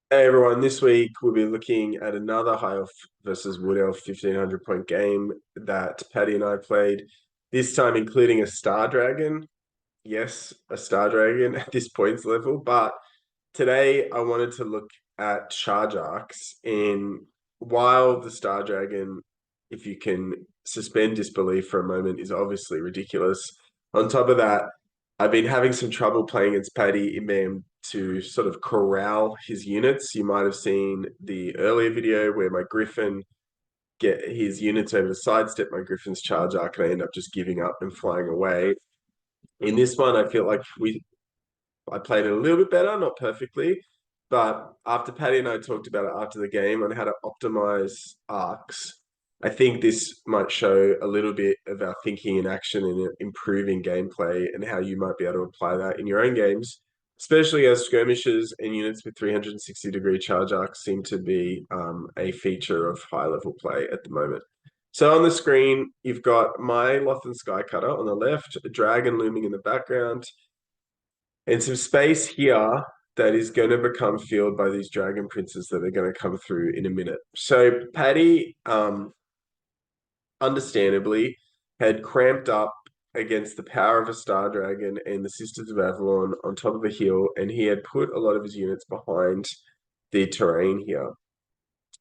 Hey everyone, this week we'll be looking at another High Elf versus Wood Elf 1500 point game that Paddy and I played, this time including a Star Dragon. Yes, a Star Dragon at this points level, but today I wanted to look at Charge Arcs. And while the Star Dragon, if you can suspend disbelief for a moment, is obviously ridiculous, on top of that, I've been having some trouble playing against Paddy in being to sort of corral his units. You might have seen the earlier video where my Griffin get his units over to sidestep my Griffin's charge arc, and I end up just giving up and flying away. In this one, I feel like I played it a little bit better, not perfectly, but after Paddy and I talked about it after the game on how to optimize arcs, I think this might show a little bit of our thinking in action and improving gameplay and how you might be able to apply that in your own games, especially as skirmishes and units with 360-degree charge arcs seem to be a feature of high level play at the moment. So on the screen, you've got my Lothan Skycutter on the left, a dragon looming in the background, and some space here that is going to become filled by these dragon princes that are going to come through in a minute. So Paddy, understandably, had cramped up against the power of a star dragon and the Sisters of Avalon on top of a hill, and he had put a lot of his units behind the terrain here.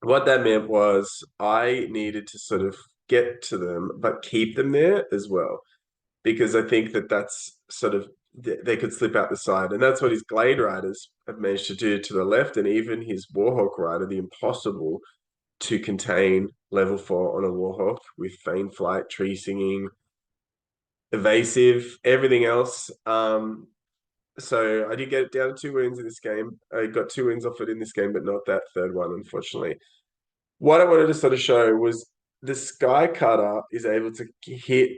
What that meant was I needed to sort of get to them, but keep them there as well, because I think that that's sort of they could slip out the side, and that's what his Glade Riders have managed to do to the left, and even his Warhawk Rider, the impossible to contain level 4 on a Warhawk with Feign Flight, Tree Singing, Evasive, everything else. So I did get it down to 2 wins in this game. I got 2 wins off it in this game, but not that third one, unfortunately. What I wanted to sort of show was the Sky Cutter is able to hit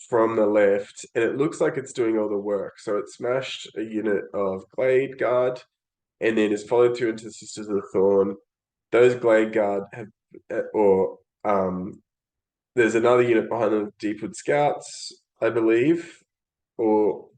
from the left, and it looks like it's doing all the work. So it smashed a unit of Glade Guard, and then is followed through into the Sisters of the Thorn. Those Glade Guard have, or there's another unit behind them, Deepwood Scouts, I believe, or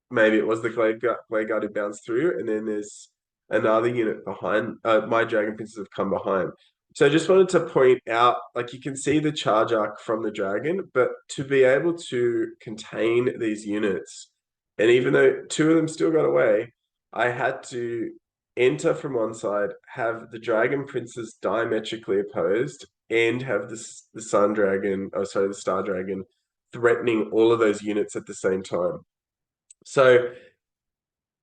maybe it was the Glade Guard who bounced through, and then there's another unit behind. My Dragon Princes have come behind. So I just wanted to point out, like you can see the charge arc from the dragon, but to be able to contain these units, and even though two of them still got away, I had to enter from one side, have the dragon princes diametrically opposed, and have the sun dragon, oh sorry, the star dragon threatening all of those units at the same time. So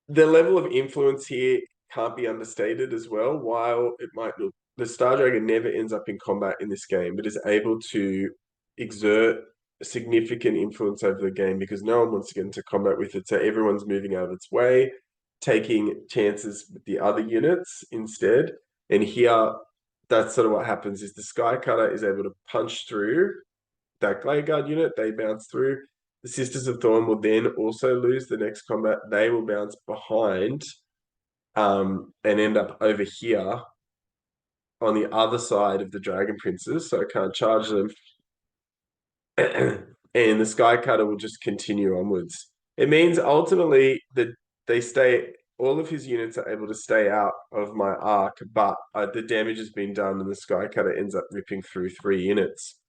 the level of influence here can't be understated as well. While it might look, the Star Dragon never ends up in combat in this game, but is able to exert significant influence over the game because no one wants to get into combat with it. So everyone's moving out of its way, taking chances with the other units instead. And here, that's sort of what happens is the Sky Cutter is able to punch through that Glade Guard unit, they bounce through. The Sisters of Thorn will then also lose the next combat. They will bounce behind and end up over here on the other side of the Dragon Princes, so I can't charge them. And the Sky Cutter will just continue onwards. It means ultimately that they stay, all of his units are able to stay out of my arc, but the damage has been done and the Sky Cutter ends up ripping through 3 units.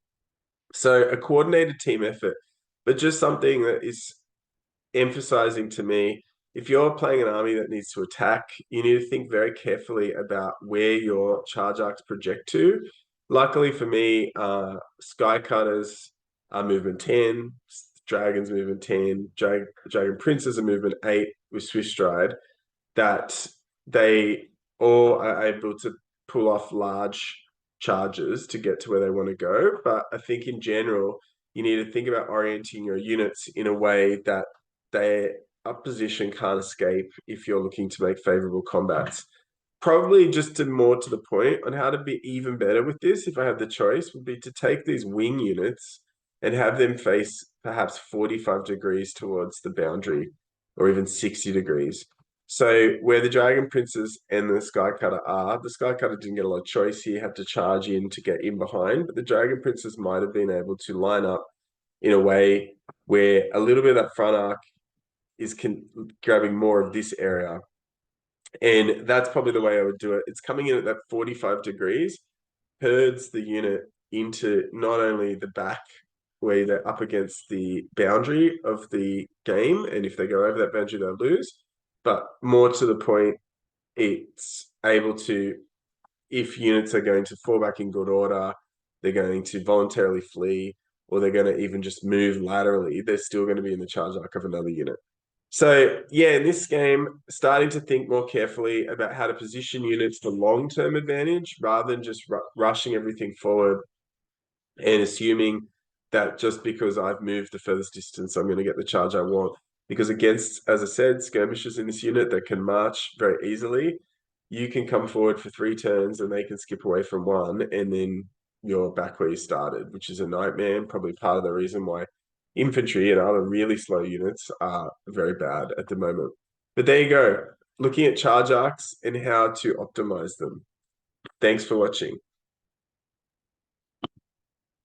So a coordinated team effort, but just something that is emphasizing to me, if you're playing an army that needs to attack, you need to think very carefully about where your charge arcs project to. Luckily for me, Sky Cutters are movement 10, Dragons movement 10, Dragon Princes are movement 8 with Swiss Stride, that they all are able to pull off large charges to get to where they want to go. But I think in general, you need to think about orienting your units in a way that their opposition can't escape if you're looking to make favorable combats. Probably just to more to the point on how to be even better with this, if I had the choice, would be to take these wing units and have them face perhaps 45 degrees towards the boundary or even 60 degrees. So where the Dragon Princes and the Sky Cutter are, the Sky Cutter didn't get a lot of choice here, had to charge in to get in behind, but the Dragon Princes might have been able to line up in a way where a little bit of that front arc is grabbing more of this area. And that's probably the way I would do it. It's coming in at that 45 degrees, herds the unit into not only the back where they're up against the boundary of the game, and if they go over that boundary, they'll lose. But more to the point, it's able to, if units are going to fall back in good order, they're going to voluntarily flee, or they're going to even just move laterally, they're still going to be in the charge arc of another unit. So yeah, in this game, starting to think more carefully about how to position units for long-term advantage rather than just rushing everything forward and assuming that just because I've moved the furthest distance, I'm going to get the charge I want. Because against, as I said, skirmishers in this unit that can march very easily, you can come forward for 3 turns and they can skip away from one, and then you're back where you started, which is a nightmare and probably part of the reason why infantry and other really slow units are very bad at the moment. But there you go, looking at charge arcs and how to optimize them. Thanks for watching.